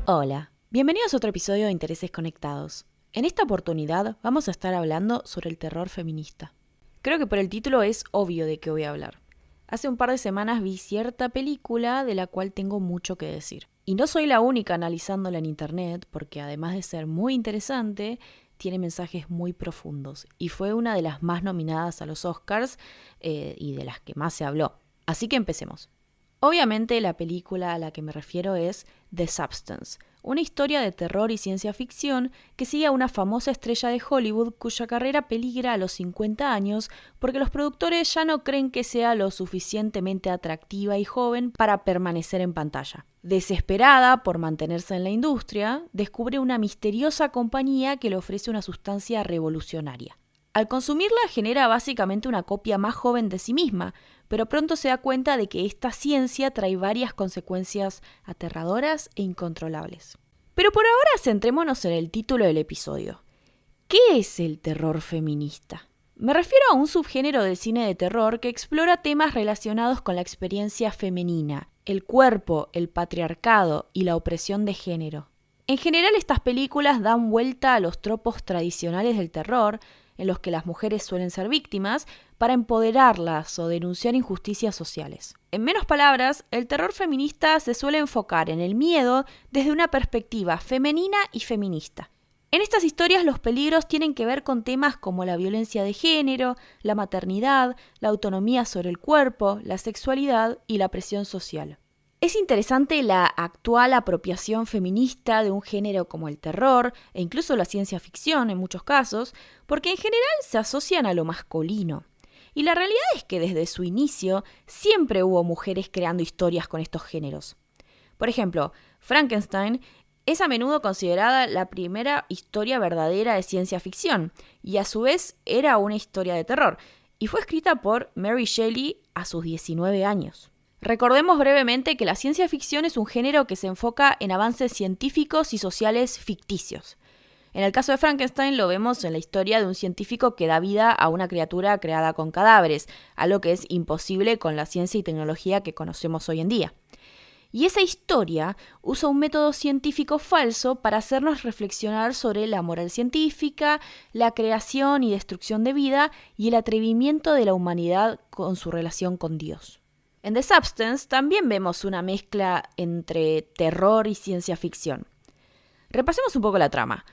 Hola, bienvenidos a otro episodio de Intereses Conectados. En esta oportunidad vamos a estar hablando sobre el terror feminista. Creo que por el título es obvio de qué voy a hablar. Hace un par de semanas vi cierta película de la cual tengo mucho que decir. Y no soy la única analizándola en internet, porque además de ser muy interesante, tiene mensajes muy profundos. Y fue una de las más nominadas a los Oscars y de las que más se habló. Así que empecemos. Obviamente la película a la que me refiero es The Substance, una historia de terror y ciencia ficción que sigue a una famosa estrella de Hollywood cuya carrera peligra a los 50 años porque los productores ya no creen que sea lo suficientemente atractiva y joven para permanecer en pantalla. Desesperada por mantenerse en la industria, descubre una misteriosa compañía que le ofrece una sustancia revolucionaria. Al consumirla genera básicamente una copia más joven de sí misma, pero pronto se da cuenta de que esta ciencia trae varias consecuencias aterradoras e incontrolables. Pero por ahora centrémonos en el título del episodio. ¿Qué es el terror feminista? Me refiero a un subgénero del cine de terror que explora temas relacionados con la experiencia femenina, el cuerpo, el patriarcado y la opresión de género. En general, estas películas dan vuelta a los tropos tradicionales del terror, en los que las mujeres suelen ser víctimas, para empoderarlas o denunciar injusticias sociales. En menos palabras, el terror feminista se suele enfocar en el miedo desde una perspectiva femenina y feminista. En estas historias los peligros tienen que ver con temas como la violencia de género, la maternidad, la autonomía sobre el cuerpo, la sexualidad y la presión social. Es interesante la actual apropiación feminista de un género como el terror e incluso la ciencia ficción en muchos casos, porque en general se asocian a lo masculino. Y la realidad es que desde su inicio siempre hubo mujeres creando historias con estos géneros. Por ejemplo, Frankenstein es a menudo considerada la primera historia verdadera de ciencia ficción y a su vez era una historia de terror, y fue escrita por Mary Shelley a sus 19 años. Recordemos brevemente que la ciencia ficción es un género que se enfoca en avances científicos y sociales ficticios. En el caso de Frankenstein lo vemos en la historia de un científico que da vida a una criatura creada con cadáveres, algo que es imposible con la ciencia y tecnología que conocemos hoy en día. Y esa historia usa un método científico falso para hacernos reflexionar sobre la moral científica, la creación y destrucción de vida y el atrevimiento de la humanidad con su relación con Dios. En The Substance también vemos una mezcla entre terror y ciencia ficción. Repasemos un poco la trama,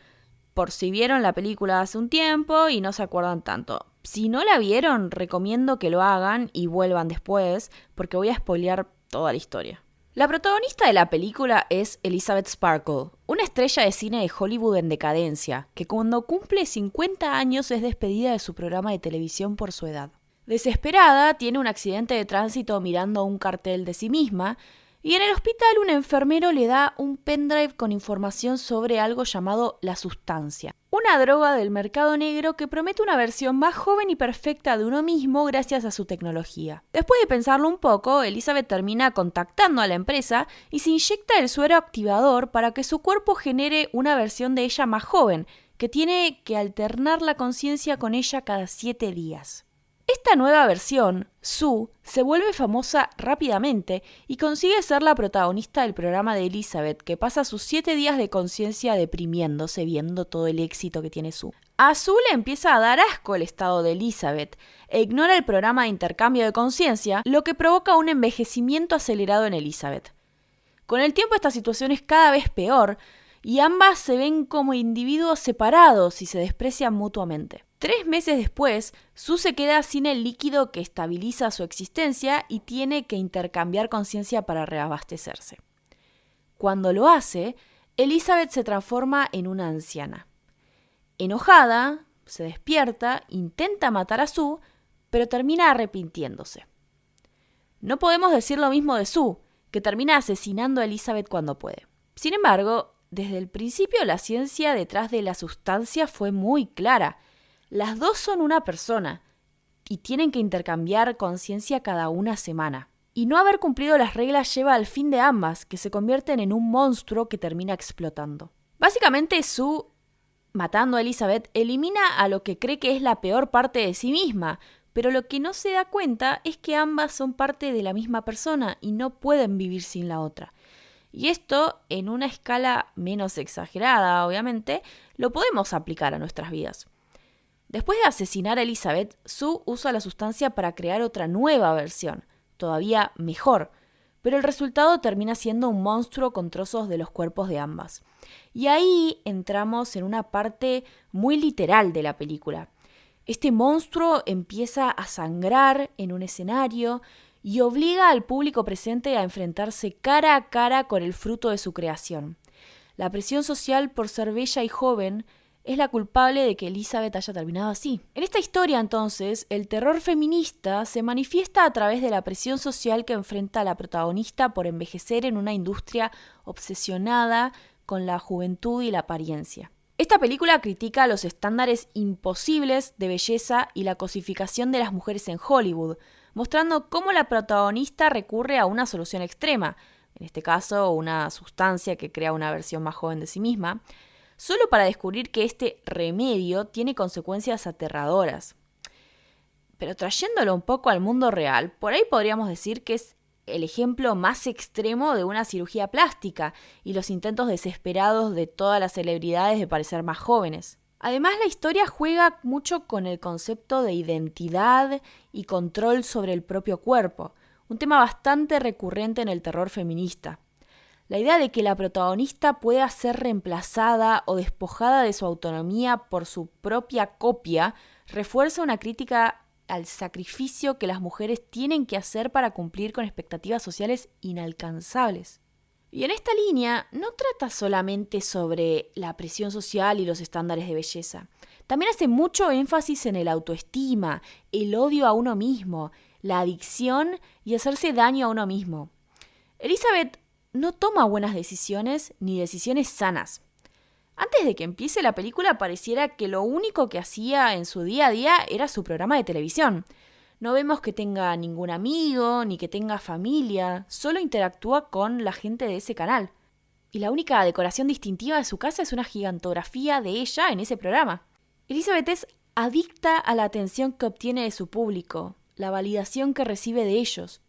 por si vieron la película hace un tiempo y no se acuerdan tanto. Si no la vieron, recomiendo que lo hagan y vuelvan después, porque voy a spoilear toda la historia. La protagonista de la película es Elizabeth Sparkle, una estrella de cine de Hollywood en decadencia, que cuando cumple 50 años es despedida de su programa de televisión por su edad. Desesperada, tiene un accidente de tránsito mirando un cartel de sí misma y en el hospital un enfermero le da un pendrive con información sobre algo llamado la sustancia, una droga del mercado negro que promete una versión más joven y perfecta de uno mismo gracias a su tecnología. Después de pensarlo un poco, Elizabeth termina contactando a la empresa y se inyecta el suero activador para que su cuerpo genere una versión de ella más joven, que tiene que alternar la conciencia con ella cada 7 días. Esta nueva versión, Sue, se vuelve famosa rápidamente y consigue ser la protagonista del programa de Elizabeth, que pasa sus 7 días de conciencia deprimiéndose viendo todo el éxito que tiene Sue. A Sue le empieza a dar asco el estado de Elizabeth e ignora el programa de intercambio de conciencia, lo que provoca un envejecimiento acelerado en Elizabeth. Con el tiempo esta situación es cada vez peor y ambas se ven como individuos separados y se desprecian mutuamente. 3 meses después, Sue se queda sin el líquido que estabiliza su existencia y tiene que intercambiar conciencia para reabastecerse. Cuando lo hace, Elizabeth se transforma en una anciana. Enojada, se despierta, intenta matar a Sue, pero termina arrepintiéndose. No podemos decir lo mismo de Sue, que termina asesinando a Elizabeth cuando puede. Sin embargo, desde el principio la ciencia detrás de la sustancia fue muy clara. Las dos son una persona y tienen que intercambiar conciencia cada una semana. Y no haber cumplido las reglas lleva al fin de ambas, que se convierten en un monstruo que termina explotando. Básicamente, Sue, matando a Elizabeth, elimina a lo que cree que es la peor parte de sí misma, pero lo que no se da cuenta es que ambas son parte de la misma persona y no pueden vivir sin la otra. Y esto, en una escala menos exagerada, obviamente, lo podemos aplicar a nuestras vidas. Después de asesinar a Elizabeth, Sue usa la sustancia para crear otra nueva versión, todavía mejor, pero el resultado termina siendo un monstruo con trozos de los cuerpos de ambas. Y ahí entramos en una parte muy literal de la película. Este monstruo empieza a sangrar en un escenario y obliga al público presente a enfrentarse cara a cara con el fruto de su creación. La presión social por ser bella y joven es la culpable de que Elizabeth haya terminado así. En esta historia, entonces, el terror feminista se manifiesta a través de la presión social que enfrenta a la protagonista por envejecer en una industria obsesionada con la juventud y la apariencia. Esta película critica los estándares imposibles de belleza y la cosificación de las mujeres en Hollywood, mostrando cómo la protagonista recurre a una solución extrema, en este caso una sustancia que crea una versión más joven de sí misma, solo para descubrir que este remedio tiene consecuencias aterradoras. Pero trayéndolo un poco al mundo real, por ahí podríamos decir que es el ejemplo más extremo de una cirugía plástica y los intentos desesperados de todas las celebridades de parecer más jóvenes. Además, la historia juega mucho con el concepto de identidad y control sobre el propio cuerpo, un tema bastante recurrente en el terror feminista. La idea de que la protagonista pueda ser reemplazada o despojada de su autonomía por su propia copia refuerza una crítica al sacrificio que las mujeres tienen que hacer para cumplir con expectativas sociales inalcanzables. Y en esta línea no trata solamente sobre la presión social y los estándares de belleza. También hace mucho énfasis en el autoestima, el odio a uno mismo, la adicción y hacerse daño a uno mismo. Elizabeth no toma buenas decisiones ni decisiones sanas. Antes de que empiece la película pareciera que lo único que hacía en su día a día era su programa de televisión. No vemos que tenga ningún amigo ni que tenga familia, solo interactúa con la gente de ese canal. Y la única decoración distintiva de su casa es una gigantografía de ella en ese programa. Elizabeth es adicta a la atención que obtiene de su público, la validación que recibe de ellos.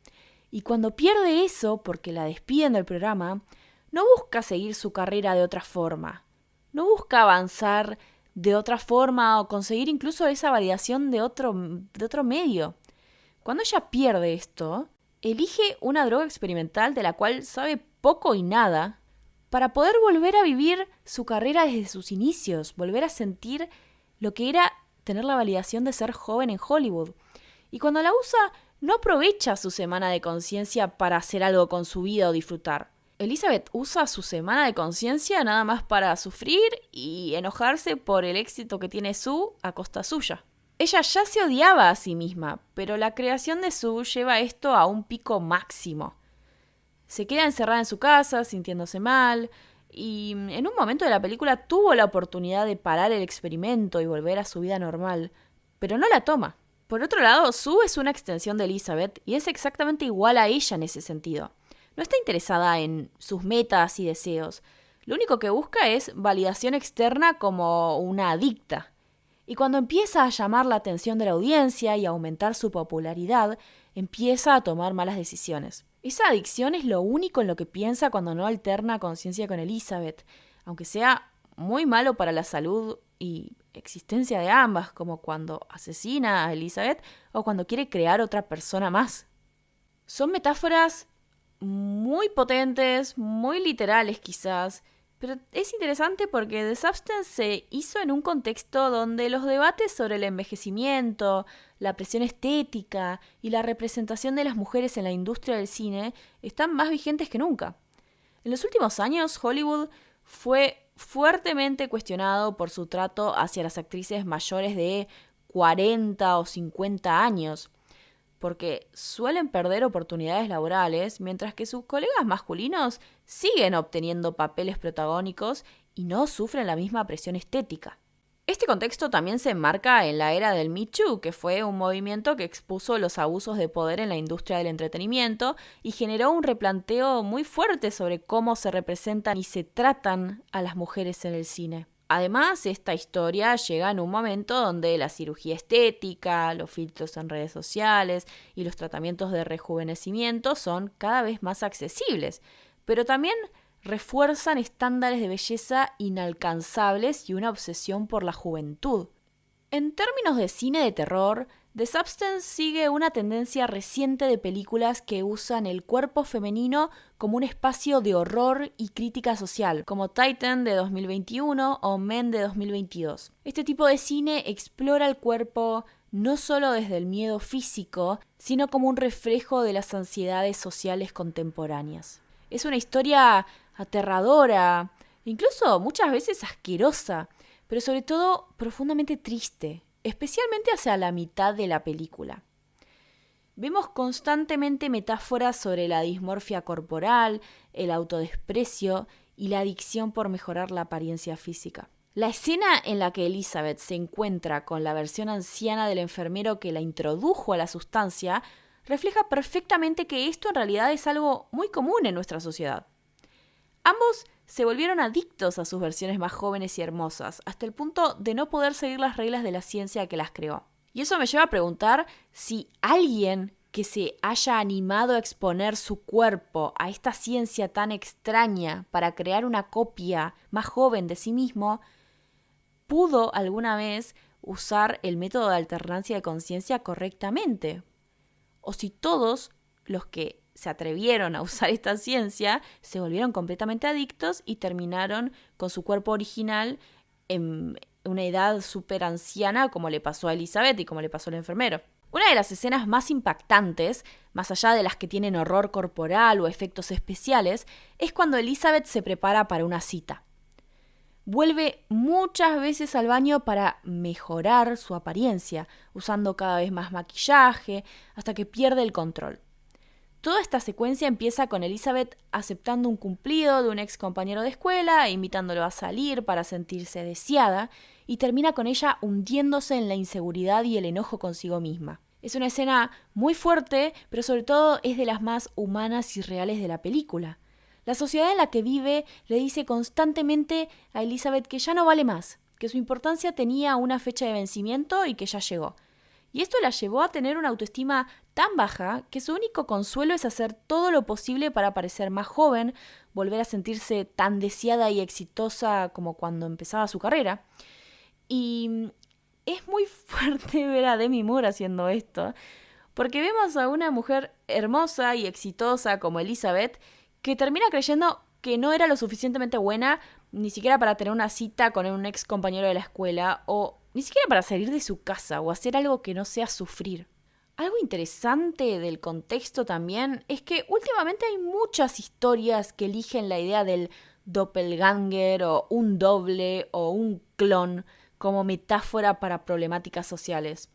Y cuando pierde eso, porque la despiden del programa, no busca seguir su carrera de otra forma. No busca avanzar de otra forma o conseguir incluso esa validación de otro medio. Cuando ella pierde esto, elige una droga experimental de la cual sabe poco y nada para poder volver a vivir su carrera desde sus inicios, volver a sentir lo que era tener la validación de ser joven en Hollywood. Y cuando la usa, no aprovecha su semana de conciencia para hacer algo con su vida o disfrutar. Elizabeth usa su semana de conciencia nada más para sufrir y enojarse por el éxito que tiene Sue a costa suya. Ella ya se odiaba a sí misma, pero la creación de Sue lleva esto a un pico máximo. Se queda encerrada en su casa, sintiéndose mal, y en un momento de la película tuvo la oportunidad de parar el experimento y volver a su vida normal, pero no la toma. Por otro lado, Sue es una extensión de Elizabeth y es exactamente igual a ella en ese sentido. No está interesada en sus metas y deseos. Lo único que busca es validación externa como una adicta. Y cuando empieza a llamar la atención de la audiencia y a aumentar su popularidad, empieza a tomar malas decisiones. Esa adicción es lo único en lo que piensa cuando no alterna conciencia con Elizabeth, aunque sea muy malo para la salud y existencia de ambas, como cuando asesina a Elizabeth o cuando quiere crear otra persona más. Son metáforas muy potentes, muy literales quizás, pero es interesante porque The Substance se hizo en un contexto donde los debates sobre el envejecimiento, la presión estética y la representación de las mujeres en la industria del cine están más vigentes que nunca. En los últimos años, Hollywood fue fuertemente cuestionado por su trato hacia las actrices mayores de 40 o 50 años, porque suelen perder oportunidades laborales, mientras que sus colegas masculinos siguen obteniendo papeles protagónicos y no sufren la misma presión estética. Este contexto también se enmarca en la era del Me Too, que fue un movimiento que expuso los abusos de poder en la industria del entretenimiento y generó un replanteo muy fuerte sobre cómo se representan y se tratan a las mujeres en el cine. Además, esta historia llega en un momento donde la cirugía estética, los filtros en redes sociales y los tratamientos de rejuvenecimiento son cada vez más accesibles, pero también refuerzan estándares de belleza inalcanzables y una obsesión por la juventud. En términos de cine de terror, The Substance sigue una tendencia reciente de películas que usan el cuerpo femenino como un espacio de horror y crítica social, como Titan de 2021 o Men de 2022. Este tipo de cine explora el cuerpo no solo desde el miedo físico, sino como un reflejo de las ansiedades sociales contemporáneas. Es una historia aterradora, incluso muchas veces asquerosa, pero sobre todo profundamente triste, especialmente hacia la mitad de la película. Vemos constantemente metáforas sobre la dismorfia corporal, el autodesprecio y la adicción por mejorar la apariencia física. La escena en la que Elizabeth se encuentra con la versión anciana del enfermero que la introdujo a la sustancia refleja perfectamente que esto en realidad es algo muy común en nuestra sociedad. Ambos se volvieron adictos a sus versiones más jóvenes y hermosas, hasta el punto de no poder seguir las reglas de la ciencia que las creó. Y eso me lleva a preguntar si alguien que se haya animado a exponer su cuerpo a esta ciencia tan extraña para crear una copia más joven de sí mismo, pudo alguna vez usar el método de alternancia de conciencia correctamente. O si todos los que se atrevieron a usar esta ciencia se volvieron completamente adictos y terminaron con su cuerpo original en una edad súper anciana, como le pasó a Elizabeth y como le pasó al enfermero. Una de las escenas más impactantes, más allá de las que tienen horror corporal o efectos especiales, es cuando Elizabeth se prepara para una cita. Vuelve muchas veces al baño para mejorar su apariencia, usando cada vez más maquillaje, hasta que pierde el control. Toda esta secuencia empieza con Elizabeth aceptando un cumplido de un ex compañero de escuela e invitándolo a salir para sentirse deseada, y termina con ella hundiéndose en la inseguridad y el enojo consigo misma. Es una escena muy fuerte, pero sobre todo es de las más humanas y reales de la película. La sociedad en la que vive le dice constantemente a Elizabeth que ya no vale más, que su importancia tenía una fecha de vencimiento y que ya llegó. Y esto la llevó a tener una autoestima tan baja que su único consuelo es hacer todo lo posible para parecer más joven, volver a sentirse tan deseada y exitosa como cuando empezaba su carrera. Y es muy fuerte ver a Demi Moore haciendo esto, porque vemos a una mujer hermosa y exitosa como Elizabeth que termina creyendo que no era lo suficientemente buena ni siquiera para tener una cita con un ex compañero de la escuela o ni siquiera para salir de su casa o hacer algo que no sea sufrir. Algo interesante del contexto también es que últimamente hay muchas historias que eligen la idea del doppelganger o un doble o un clon como metáfora para problemáticas sociales.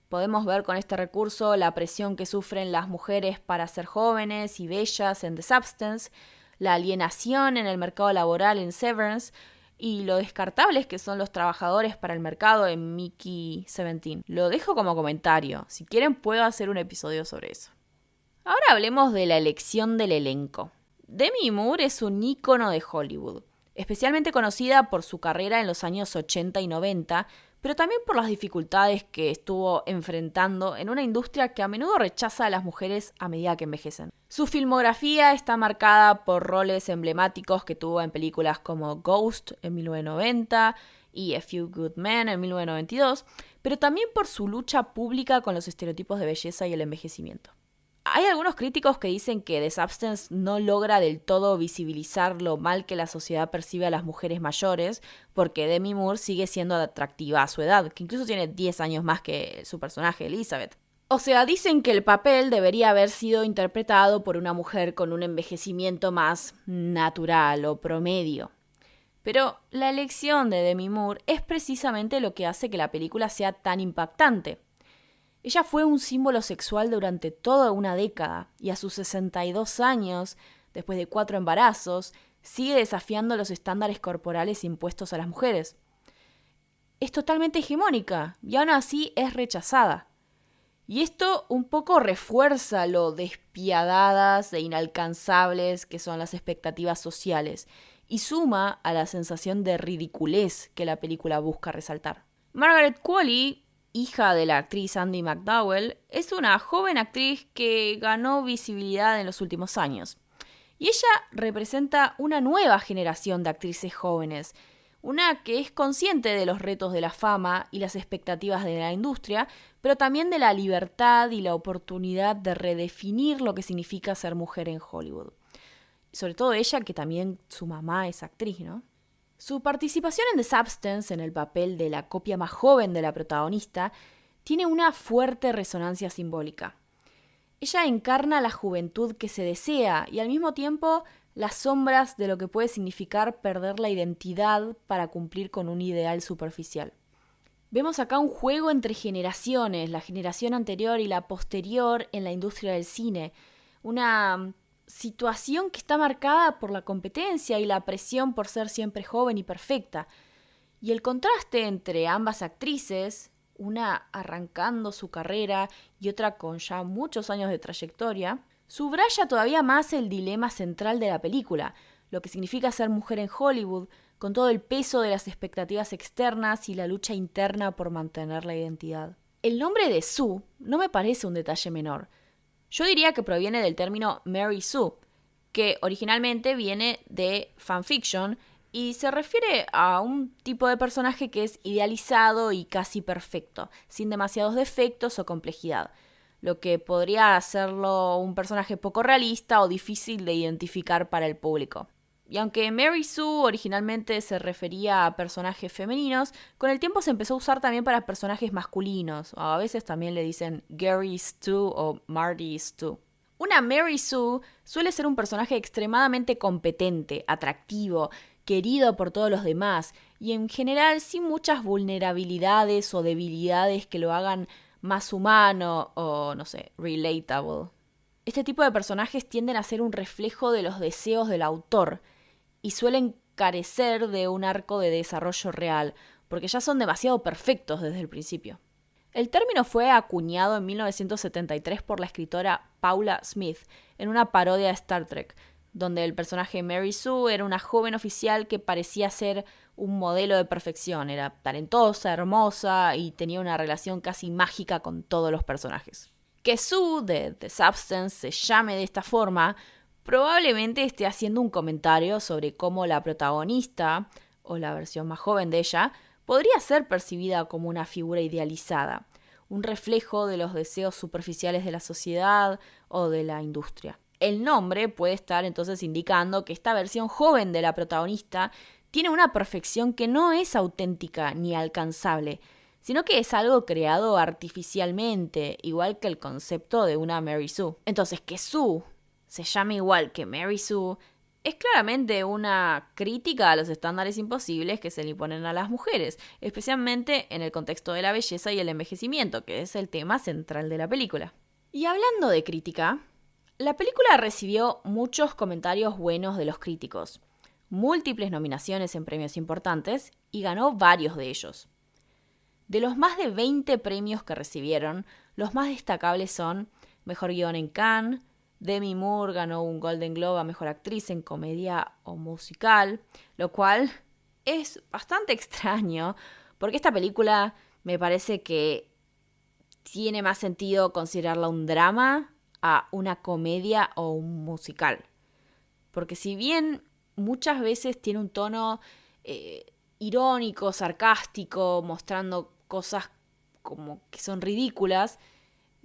Podemos ver con este recurso la presión que sufren las mujeres para ser jóvenes y bellas en The Substance, la alienación en el mercado laboral en Severance y lo descartables que son los trabajadores para el mercado en Mickey 17. Lo dejo como comentario, si quieren puedo hacer un episodio sobre eso. Ahora hablemos de la elección del elenco. Demi Moore es un ícono de Hollywood, especialmente conocida por su carrera en los años 80 y 90, pero también por las dificultades que estuvo enfrentando en una industria que a menudo rechaza a las mujeres a medida que envejecen. Su filmografía está marcada por roles emblemáticos que tuvo en películas como Ghost en 1990 y A Few Good Men en 1992, pero también por su lucha pública con los estereotipos de belleza y el envejecimiento. Hay algunos críticos que dicen que The Substance no logra del todo visibilizar lo mal que la sociedad percibe a las mujeres mayores, porque Demi Moore sigue siendo atractiva a su edad, que incluso tiene 10 años más que su personaje Elizabeth. O sea, dicen que el papel debería haber sido interpretado por una mujer con un envejecimiento más natural o promedio. Pero la elección de Demi Moore es precisamente lo que hace que la película sea tan impactante. Ella fue un símbolo sexual durante toda una década y a sus 62 años, después de 4 embarazos, sigue desafiando los estándares corporales impuestos a las mujeres. Es totalmente hegemónica y aún así es rechazada. Y esto un poco refuerza lo despiadadas e inalcanzables que son las expectativas sociales y suma a la sensación de ridiculez que la película busca resaltar. Margaret Qualley, hija de la actriz Andie MacDowell, es una joven actriz que ganó visibilidad en los últimos años. Y ella representa una nueva generación de actrices jóvenes, una que es consciente de los retos de la fama y las expectativas de la industria, pero también de la libertad y la oportunidad de redefinir lo que significa ser mujer en Hollywood. Sobre todo ella, que también su mamá es actriz, ¿no? Su participación en The Substance, en el papel de la copia más joven de la protagonista, tiene una fuerte resonancia simbólica. Ella encarna la juventud que se desea y al mismo tiempo las sombras de lo que puede significar perder la identidad para cumplir con un ideal superficial. Vemos acá un juego entre generaciones, la generación anterior y la posterior en la industria del cine. Una situación que está marcada por la competencia y la presión por ser siempre joven y perfecta. Y el contraste entre ambas actrices, una arrancando su carrera y otra con ya muchos años de trayectoria, subraya todavía más el dilema central de la película, lo que significa ser mujer en Hollywood, con todo el peso de las expectativas externas y la lucha interna por mantener la identidad. El nombre de Sue no me parece un detalle menor. Yo diría que proviene del término Mary Sue, que originalmente viene de fanfiction y se refiere a un tipo de personaje que es idealizado y casi perfecto, sin demasiados defectos o complejidad, lo que podría hacerlo un personaje poco realista o difícil de identificar para el público. Y aunque Mary Sue originalmente se refería a personajes femeninos, con el tiempo se empezó a usar también para personajes masculinos, o a veces también le dicen Gary Stu o Marty Stu. Una Mary Sue suele ser un personaje extremadamente competente, atractivo, querido por todos los demás, y en general sin muchas vulnerabilidades o debilidades que lo hagan más humano o, no sé, relatable. Este tipo de personajes tienden a ser un reflejo de los deseos del autor y suelen carecer de un arco de desarrollo real, porque ya son demasiado perfectos desde el principio. El término fue acuñado en 1973 por la escritora Paula Smith en una parodia de Star Trek, donde el personaje Mary Sue era una joven oficial que parecía ser un modelo de perfección. Era talentosa, hermosa y tenía una relación casi mágica con todos los personajes. Que Sue de The Substance se llame de esta forma probablemente esté haciendo un comentario sobre cómo la protagonista, o la versión más joven de ella, podría ser percibida como una figura idealizada, un reflejo de los deseos superficiales de la sociedad o de la industria. El nombre puede estar entonces indicando que esta versión joven de la protagonista tiene una perfección que no es auténtica ni alcanzable, sino que es algo creado artificialmente, igual que el concepto de una Mary Sue. Entonces, que Sue se llame igual que Mary Sue es claramente una crítica a los estándares imposibles que se le imponen a las mujeres, especialmente en el contexto de la belleza y el envejecimiento, que es el tema central de la película. Y hablando de crítica, la película recibió muchos comentarios buenos de los críticos, múltiples nominaciones en premios importantes y ganó varios de ellos. De los más de 20 premios que recibieron, los más destacables son Mejor Guión en Cannes, Demi Moore ganó un Golden Globe a Mejor Actriz en Comedia o Musical, lo cual es bastante extraño, porque esta película me parece que tiene más sentido considerarla un drama a una comedia o un musical. Porque si bien muchas veces tiene un tono irónico, sarcástico, mostrando cosas como que son ridículas,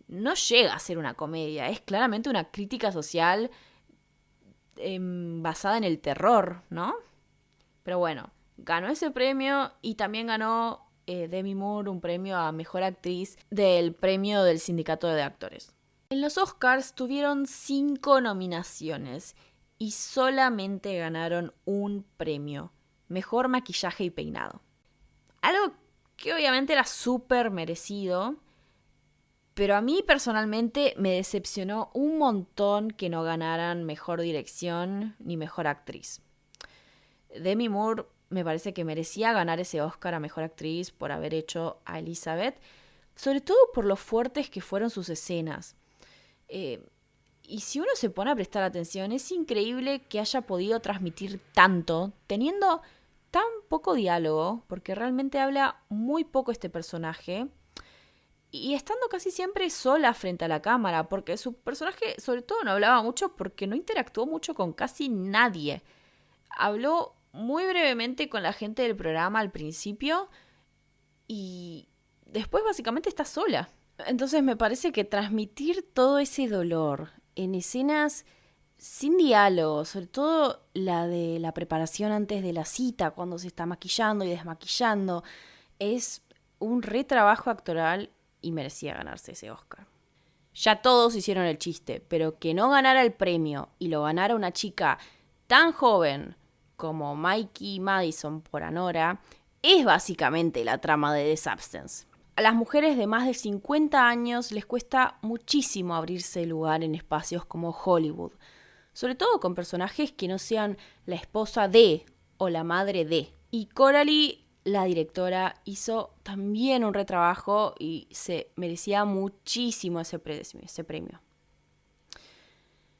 no llega a ser una comedia, es claramente una crítica social basada en el terror, ¿no? Pero bueno, ganó ese premio y también ganó Demi Moore un premio a Mejor Actriz del premio del Sindicato de Actores. En los Oscars tuvieron 5 nominaciones y solamente ganaron un premio, Mejor Maquillaje y Peinado. Algo que obviamente era súper merecido, pero a mí personalmente me decepcionó un montón que no ganaran Mejor Dirección ni Mejor Actriz. Demi Moore me parece que merecía ganar ese Oscar a Mejor Actriz por haber hecho a Elizabeth, sobre todo por lo fuertes que fueron sus escenas. Y si uno se pone a prestar atención, es increíble que haya podido transmitir tanto, teniendo tan poco diálogo, porque realmente habla muy poco este personaje, y estando casi siempre sola frente a la cámara, porque su personaje sobre todo no hablaba mucho porque no interactuó mucho con casi nadie. Habló muy brevemente con la gente del programa al principio y después básicamente está sola. Entonces me parece que transmitir todo ese dolor en escenas sin diálogo, sobre todo la de la preparación antes de la cita, cuando se está maquillando y desmaquillando, es un retrabajo actoral y merecía ganarse ese Oscar. Ya todos hicieron el chiste, pero que no ganara el premio y lo ganara una chica tan joven como Mikey Madison por Anora es básicamente la trama de The Substance. A las mujeres de más de 50 años les cuesta muchísimo abrirse lugar en espacios como Hollywood, sobre todo con personajes que no sean la esposa de o la madre de. Y Coralie, la directora, hizo también un retrabajo y se merecía muchísimo ese premio.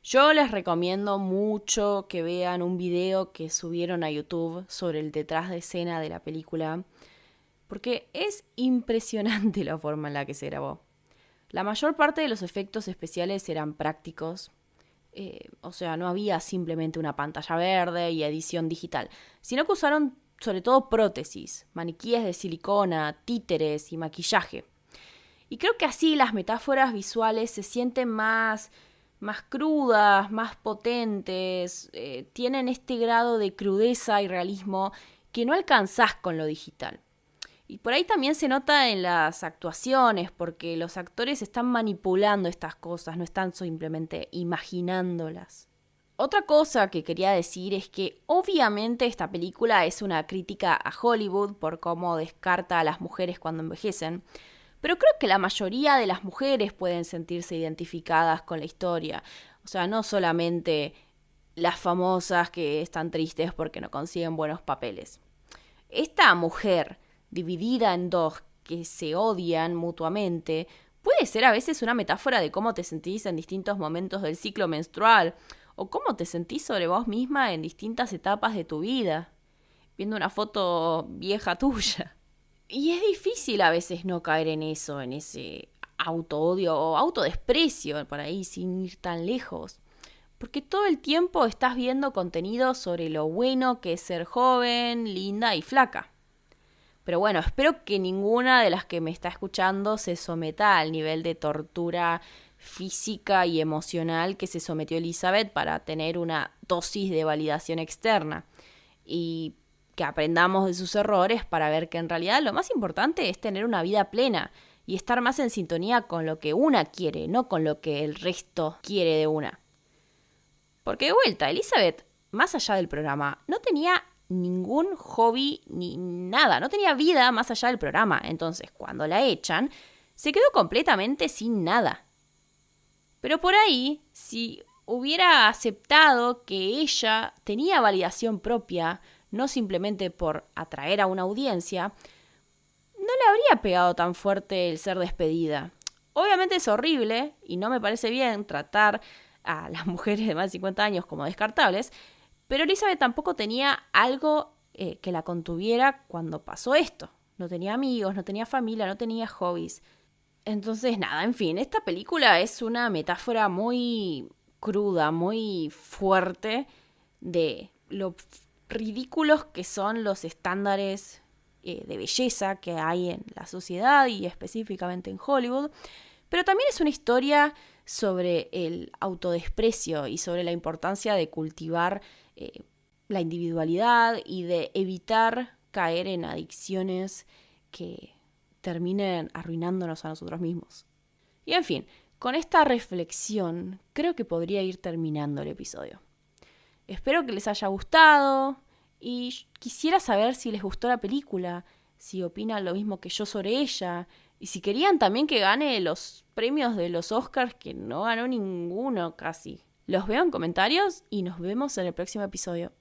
Yo les recomiendo mucho que vean un video que subieron a YouTube sobre el detrás de escena de la película, porque es impresionante la forma en la que se grabó. La mayor parte de los efectos especiales eran prácticos, o sea, no había simplemente una pantalla verde y edición digital, sino que usaron sobre todo prótesis, maniquíes de silicona, títeres y maquillaje. Y creo que así las metáforas visuales se sienten más crudas, más potentes, tienen este grado de crudeza y realismo que no alcanzás con lo digital. Y por ahí también se nota en las actuaciones, porque los actores están manipulando estas cosas, no están simplemente imaginándolas. Otra cosa que quería decir es que obviamente esta película es una crítica a Hollywood por cómo descarta a las mujeres cuando envejecen, pero creo que la mayoría de las mujeres pueden sentirse identificadas con la historia. O sea, no solamente las famosas que están tristes porque no consiguen buenos papeles. Esta mujer dividida en dos que se odian mutuamente puede ser a veces una metáfora de cómo te sentís en distintos momentos del ciclo menstrual o cómo te sentís sobre vos misma en distintas etapas de tu vida, viendo una foto vieja tuya. Y es difícil a veces no caer en eso, en ese autoodio o autodesprecio, por ahí sin ir tan lejos. Porque todo el tiempo estás viendo contenido sobre lo bueno que es ser joven, linda y flaca. Pero bueno, espero que ninguna de las que me está escuchando se someta al nivel de tortura física y emocional que se sometió Elizabeth para tener una dosis de validación externa. Y que aprendamos de sus errores para ver que en realidad lo más importante es tener una vida plena y estar más en sintonía con lo que una quiere, no con lo que el resto quiere de una. Porque de vuelta, Elizabeth, más allá del programa, no tenía ningún hobby ni nada, no tenía vida más allá del programa. Entonces, cuando la echan, se quedó completamente sin nada. Pero por ahí, si hubiera aceptado que ella tenía validación propia, no simplemente por atraer a una audiencia, no le habría pegado tan fuerte el ser despedida. Obviamente es horrible y no me parece bien tratar a las mujeres de más de 50 años como descartables, pero Elizabeth tampoco tenía algo que la contuviera cuando pasó esto. No tenía amigos, no tenía familia, no tenía hobbies. Entonces, nada, en fin, esta película es una metáfora muy cruda, muy fuerte de lo ridículos que son los estándares de belleza que hay en la sociedad y específicamente en Hollywood. Pero también es una historia sobre el autodesprecio y sobre la importancia de cultivar la individualidad y de evitar caer en adicciones que terminen arruinándonos a nosotros mismos. Y en fin, con esta reflexión creo que podría ir terminando el episodio. Espero que les haya gustado y quisiera saber si les gustó la película, si opinan lo mismo que yo sobre ella y si querían también que gane los premios de los Oscars, que no ganó ninguno casi. Los veo en comentarios y nos vemos en el próximo episodio.